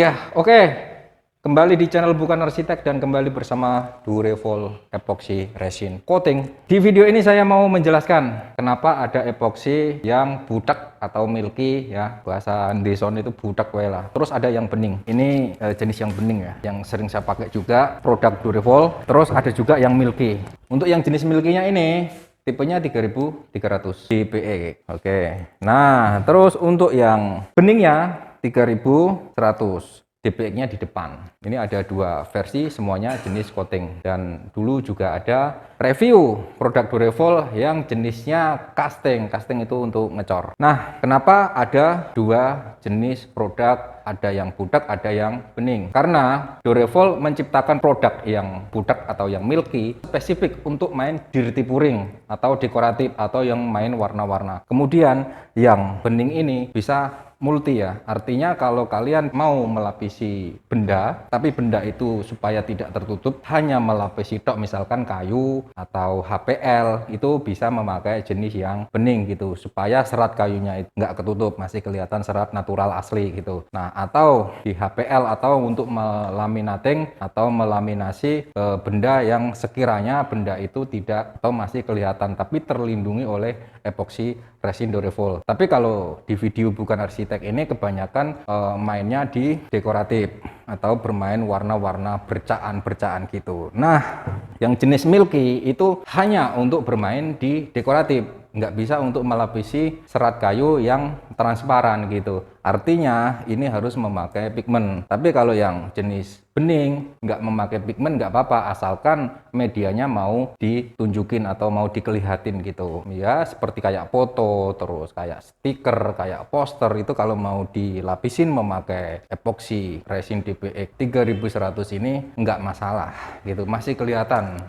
Ya, oke. Kembali di channel Bukan Arsitek dan kembali bersama Durevol Epoxy Resin Coating. Di video ini saya mau menjelaskan kenapa ada epoxy yang budak atau milky ya. Bahasa Indonesia itu budak wae lah. Terus ada yang bening. Ini jenis yang bening ya, yang sering saya pakai juga produk Durevol. Terus ada juga yang milky. Untuk yang jenis milky-nya ini tipenya 3300 dPe. Oke. Nah, terus untuk yang beningnya 3100 DPX-nya di depan. Ini ada dua versi, semuanya jenis coating. Dan dulu juga ada review produk Durevol yang jenisnya casting. Casting itu untuk ngecor. Nah, kenapa ada dua jenis produk? Ada yang budak, ada yang bening. Karena Durevol menciptakan produk yang budak atau yang milky spesifik untuk main dirty pouring atau dekoratif atau yang main warna-warna. Kemudian yang bening ini bisa multi ya, artinya kalau kalian mau melapisi benda, tapi benda itu supaya tidak tertutup, hanya melapisi tok, misalkan kayu atau HPL, itu bisa memakai jenis yang bening gitu, supaya serat kayunya itu nggak ketutup, masih kelihatan serat natural asli gitu. Nah, atau di HPL atau untuk melaminating atau melaminasi benda yang sekiranya benda itu tidak atau masih kelihatan, tapi terlindungi oleh epoxy resin Durevol. Tapi kalau di video Bukan Arsitek ini kebanyakan mainnya di dekoratif atau bermain warna-warna bercaan-bercaan gitu. Nah, yang jenis milky itu hanya untuk bermain di dekoratif, nggak bisa untuk melapisi serat kayu yang transparan gitu. Artinya ini harus memakai pigmen. Tapi kalau yang jenis bening nggak memakai pigmen nggak apa-apa, asalkan medianya mau ditunjukin atau mau dikelihatin gitu ya, seperti kayak foto, terus kayak stiker, kayak poster, itu kalau mau dilapisin memakai epoxy resin DPX 3100 ini nggak masalah gitu, masih kelihatan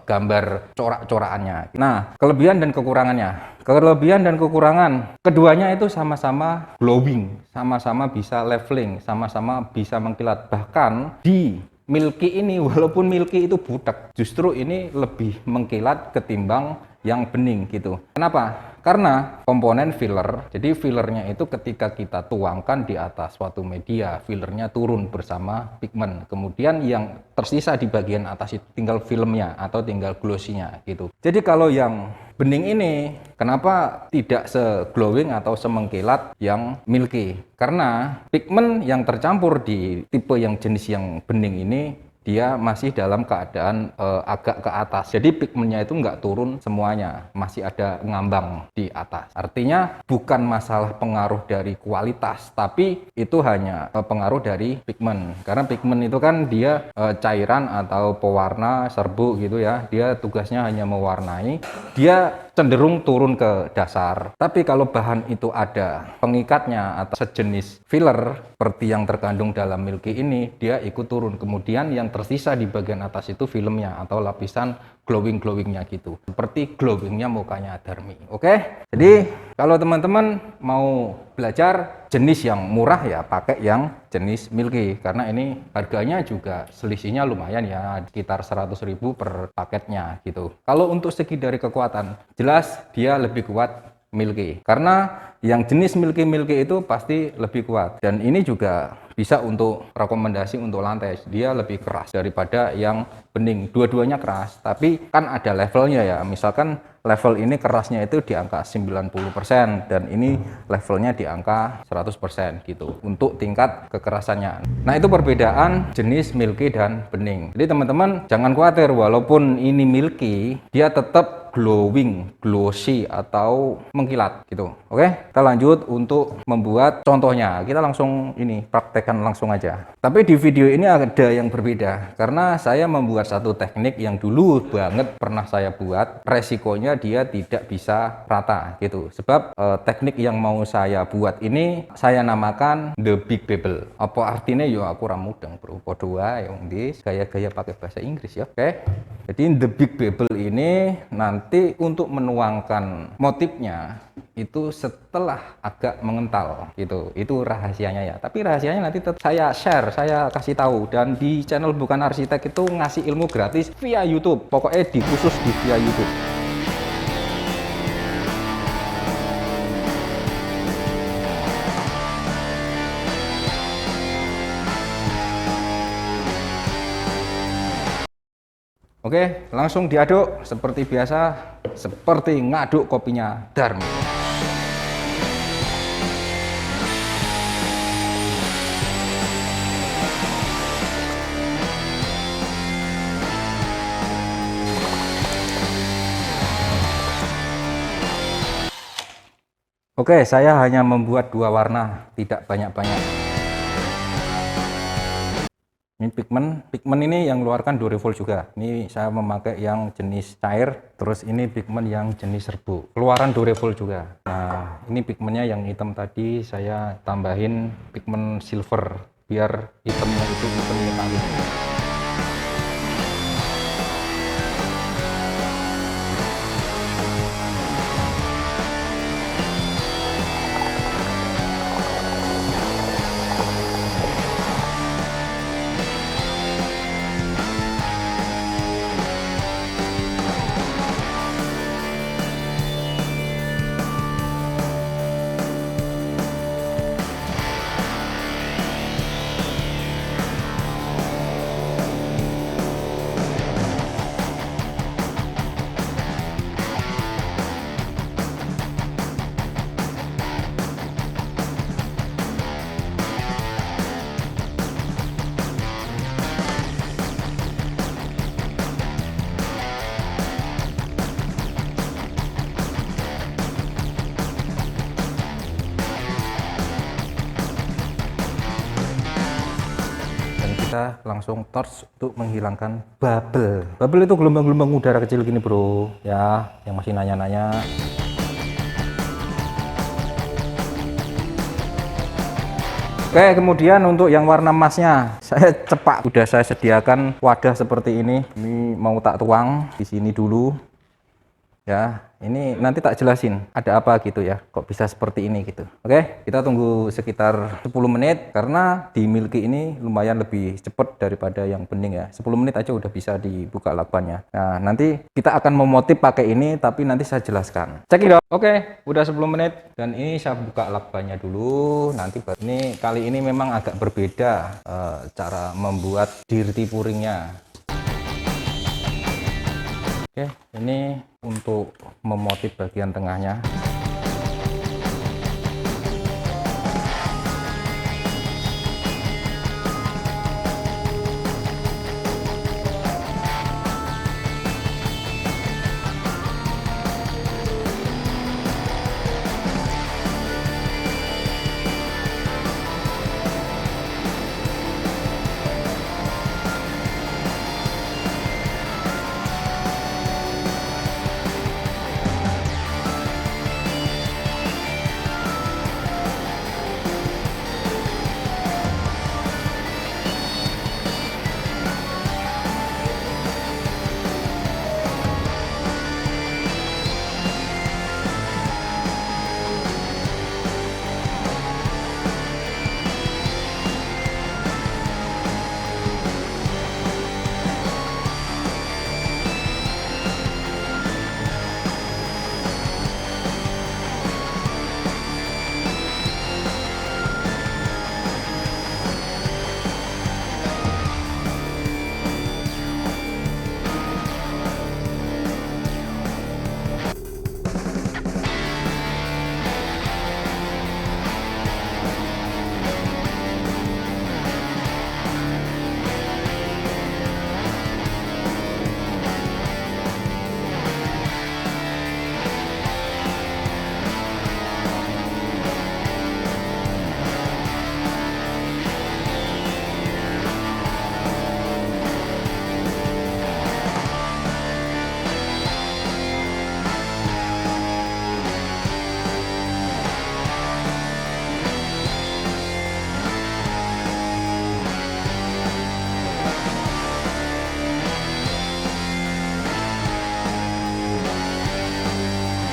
gambar corak-corakannya. Nah, kelebihan dan kekurangannya. Kelebihan dan kekurangan keduanya itu sama-sama glowing, sama-sama bisa leveling, sama-sama bisa mengkilat. Bahkan di milky ini, walaupun milky itu budak, justru ini lebih mengkilat ketimbang yang bening gitu. Kenapa? Karena komponen filler, jadi fillernya itu ketika kita tuangkan di atas suatu media, fillernya turun bersama pigmen. Kemudian yang tersisa di bagian atas itu tinggal filmnya atau tinggal glossy-nya gitu. Jadi kalau yang bening ini, kenapa tidak se-glowing atau semengkilat yang milky? Karena pigmen yang tercampur di tipe yang jenis yang bening ini, dia masih dalam keadaan agak ke atas. Jadi pigmennya itu nggak turun semuanya, masih ada ngambang di atas. Artinya bukan masalah pengaruh dari kualitas, tapi itu hanya pengaruh dari pigmen. Karena pigmen itu kan dia cairan atau pewarna serbuk gitu ya. Dia tugasnya hanya mewarnai. Dia cenderung turun ke dasar. Tapi kalau bahan itu ada pengikatnya atau sejenis filler seperti yang terkandung dalam milky ini, dia ikut turun. Kemudian yang tersisa di bagian atas itu filmnya atau lapisan glowing-glowingnya gitu. Seperti glowingnya mukanya Darmi. Oke? Jadi kalau teman-teman mau belajar jenis yang murah ya pakai yang jenis milky, karena ini harganya juga selisihnya lumayan ya, sekitar 100.000 per paketnya gitu. Kalau untuk segi dari kekuatan, jelas dia lebih kuat milky, karena yang jenis milky itu pasti lebih kuat. Dan ini juga bisa untuk rekomendasi untuk lantai, dia lebih keras daripada yang bening. Dua-duanya keras, tapi kan ada levelnya ya. Misalkan level ini kerasnya itu di angka 90% dan ini levelnya di angka 100% gitu untuk tingkat kekerasannya. Nah, itu perbedaan jenis milky dan bening. Jadi teman-teman jangan khawatir, walaupun ini milky, dia tetap glowing, glossy atau mengkilat gitu. Oke, kita lanjut untuk membuat contohnya. Kita langsung ini praktekkan langsung aja. Tapi di video ini ada yang berbeda karena saya membuat satu teknik yang dulu banget pernah saya buat. Resikonya dia tidak bisa rata gitu. Sebab teknik yang mau saya buat ini saya namakan the big bevel. Apa artinya? Yo aku ramudeng bro. Podo wae wong dis gaya-gaya pakai bahasa Inggris ya. Oke. Jadi the big bevel ini nanti untuk menuangkan motifnya itu setelah agak mengental gitu. Itu rahasianya ya. Tapi rahasianya nanti tetap saya share, saya kasih tahu, dan di channel Bukan Arsitek itu ngasih ilmu gratis via YouTube. Pokoknya di khusus di via YouTube. Oke, langsung diaduk seperti biasa, seperti ngaduk kopinya Darmi. Oke, saya hanya membuat 2 warna, tidak banyak-banyak. Ini pigment ini yang mengeluarkan Durevol juga. Ini saya memakai yang jenis cair, terus ini pigment yang jenis serbuk. Keluaran Durevol juga. Nah, ini pigmentnya yang hitam tadi saya tambahin pigment silver biar hitamnya itu hitam metalik. Kita langsung torch untuk menghilangkan bubble. Bubble itu gelombang-gelombang udara kecil gini bro, ya, yang masih nanya-nanya. Oke, kemudian untuk yang warna emasnya, saya cepak. Udah saya sediakan wadah seperti ini. Ini mau tak tuang di sini dulu. Ya, ini nanti tak jelasin ada apa gitu ya, kok bisa seperti ini gitu. Oke, kita tunggu sekitar 10 menit karena di Milky ini lumayan lebih cepat daripada yang bening ya. 10 menit aja udah bisa dibuka lakbannya. Nah, nanti kita akan memotif pakai ini, tapi nanti saya jelaskan. Cekidot. Oke, udah 10 menit dan ini saya buka lakbannya dulu. Nanti ini kali ini memang agak berbeda cara membuat dirty puringnya. Oke, ini untuk memotif bagian tengahnya.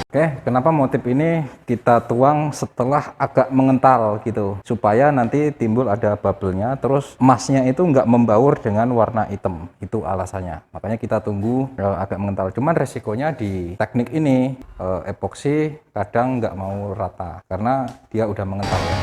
Oke, kenapa motif ini kita tuang setelah agak mengental gitu, supaya nanti timbul ada bubble-nya, terus emasnya itu nggak membaur dengan warna hitam, itu alasannya. Makanya kita tunggu agak mengental. Cuman resikonya di teknik ini epoksi kadang nggak mau rata karena dia udah mengental ya.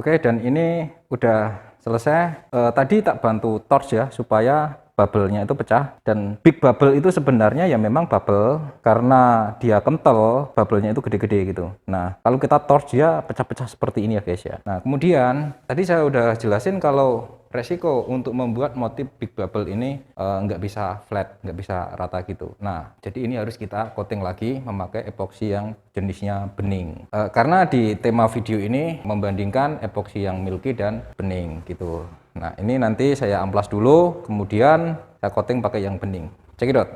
Oke, dan ini udah selesai. Tadi tak bantu torch ya supaya bubble-nya itu pecah, dan big bubble itu sebenarnya ya memang bubble karena dia kental, bubble-nya itu gede-gede gitu. Nah, kalau kita torch dia pecah-pecah seperti ini ya guys ya. Nah, kemudian tadi saya udah jelasin kalau resiko untuk membuat motif big bubble ini nggak bisa flat, nggak bisa rata gitu. Nah, jadi ini harus kita coating lagi memakai epoxy yang jenisnya bening. Karena di tema video ini membandingkan epoxy yang milky dan bening gitu. Nah, ini nanti saya amplas dulu, kemudian saya coating pakai yang bening. Cekidot.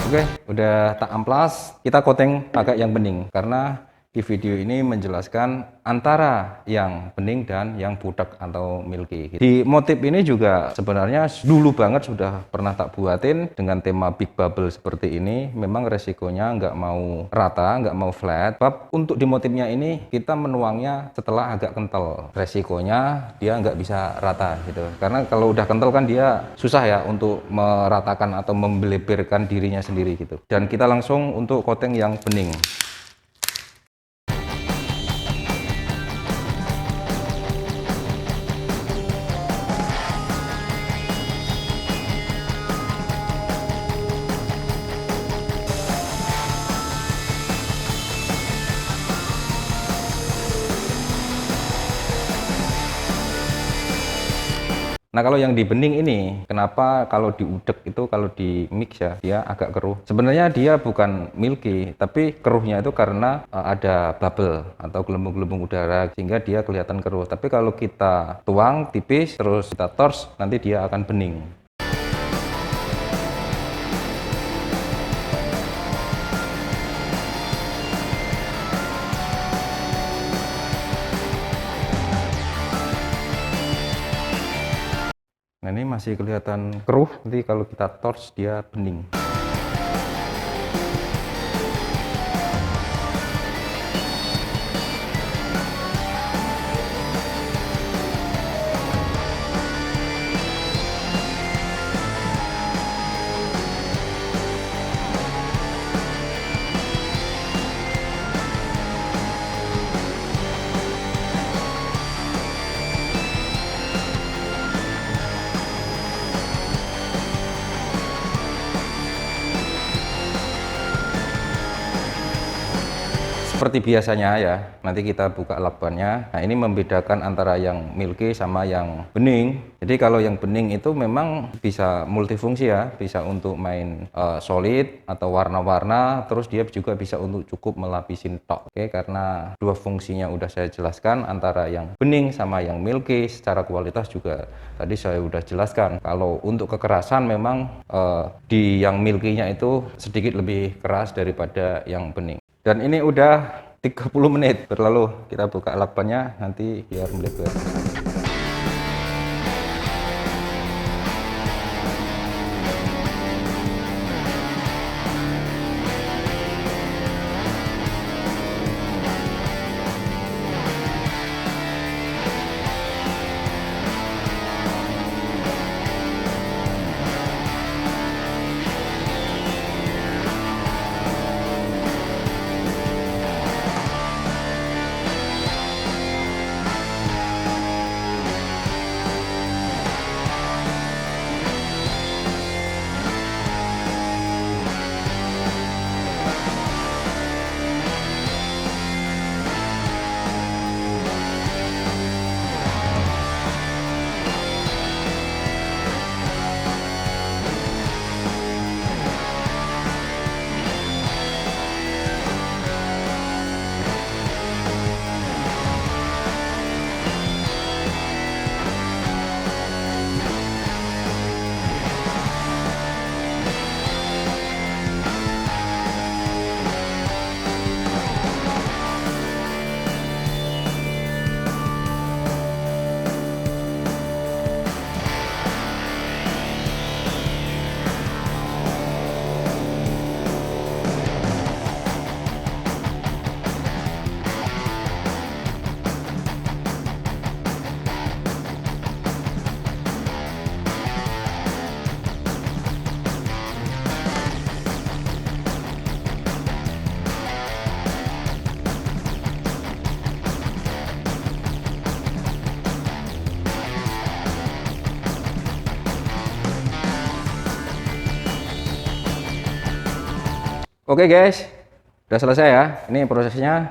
Oke, udah tak amplas, kita coating pakai yang bening karena di video ini menjelaskan antara yang bening dan yang budak atau milky. Di motif ini juga sebenarnya dulu banget sudah pernah tak buatin dengan tema big bubble seperti ini. Memang resikonya nggak mau rata, nggak mau flat. Sebab untuk di motifnya ini kita menuangnya setelah agak kental. Resikonya dia nggak bisa rata gitu. Karena kalau udah kental kan dia susah ya untuk meratakan atau membeleberkan dirinya sendiri gitu. Dan kita langsung untuk coating yang bening. Nah, kalau yang di bening ini, kenapa kalau diudek itu kalau di mix ya, dia agak keruh. Sebenarnya dia bukan milky, tapi keruhnya itu karena ada bubble atau gelembung-gelembung udara, sehingga dia kelihatan keruh. Tapi kalau kita tuang tipis, terus kita torch, nanti dia akan bening. Nah, ini masih kelihatan keruh, nanti kalau kita torch dia bening. Seperti biasanya ya, nanti kita buka lakbannya. Nah, ini membedakan antara yang milky sama yang bening. Jadi kalau yang bening itu memang bisa multifungsi ya, bisa untuk main solid atau warna-warna, terus dia juga bisa untuk cukup melapisin tok. Oke, karena dua fungsinya udah saya jelaskan, antara yang bening sama yang milky. Secara kualitas juga tadi saya udah jelaskan. Kalau untuk kekerasan memang di yang milky-nya itu sedikit lebih keras daripada yang bening. Dan ini udah 30 menit berlalu, kita buka lakbannya nanti biar melebar. Oke guys, udah selesai ya. Ini prosesnya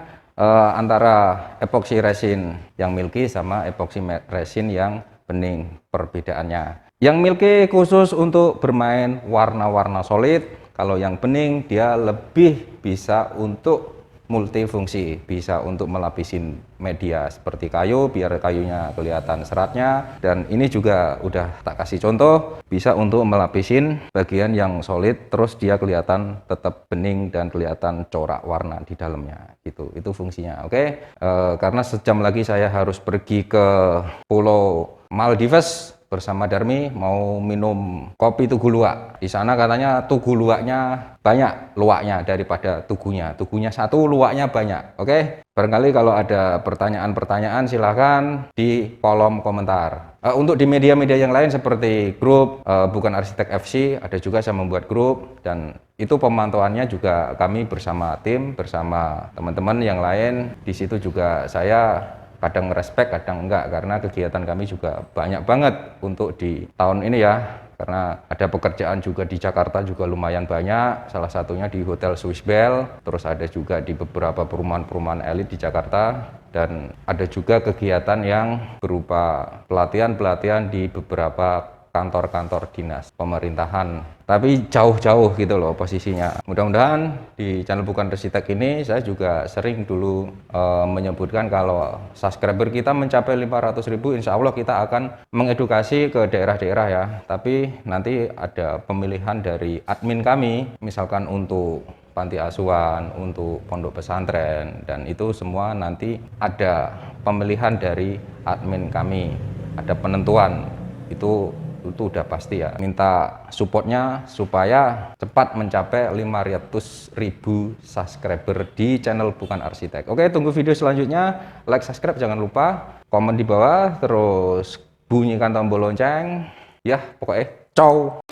antara epoxy resin yang milky sama epoxy resin yang bening. Perbedaannya, yang milky khusus untuk bermain warna-warna solid. Kalau yang bening dia lebih bisa untuk multifungsi, bisa untuk melapisin media seperti kayu biar kayunya kelihatan seratnya, dan ini juga udah tak kasih contoh bisa untuk melapisin bagian yang solid terus dia kelihatan tetap bening dan kelihatan corak warna di dalamnya gitu. Itu fungsinya. Oke. Karena sejam lagi saya harus pergi ke Pulau Maldives bersama Darmi, mau minum kopi Tugu Luwak. Di sana katanya Tugu Luwaknya banyak luwaknya daripada tugunya. Tugunya satu, luwaknya banyak. Oke, barangkali kalau ada pertanyaan-pertanyaan silahkan di kolom komentar. Untuk di media-media yang lain seperti grup Bukan Arsitek FC, ada juga saya membuat grup, dan itu pemantauannya juga kami bersama tim, bersama teman-teman yang lain. Di situ juga saya kadang respect, kadang enggak, karena kegiatan kami juga banyak banget untuk di tahun ini ya, karena ada pekerjaan juga di Jakarta juga lumayan banyak, salah satunya di Hotel Swiss Bell, terus ada juga di beberapa perumahan-perumahan elit di Jakarta, dan ada juga kegiatan yang berupa pelatihan-pelatihan di beberapa kantor-kantor dinas pemerintahan, tapi jauh-jauh gitu loh posisinya. Mudah-mudahan di channel Bukan Arsitek ini saya juga sering dulu menyebutkan kalau subscriber kita mencapai 500.000, insya Allah kita akan mengedukasi ke daerah-daerah ya. Tapi nanti ada pemilihan dari admin kami, misalkan untuk panti asuhan, untuk pondok pesantren, dan itu semua nanti ada pemilihan dari admin kami, ada penentuan. Itu udah pasti ya. Minta supportnya supaya cepat mencapai 500.000 subscriber di channel Bukan Arsitek. Oke, tunggu video selanjutnya. Like, subscribe jangan lupa, komen di bawah, terus bunyikan tombol lonceng. Ya, pokoknya ciao.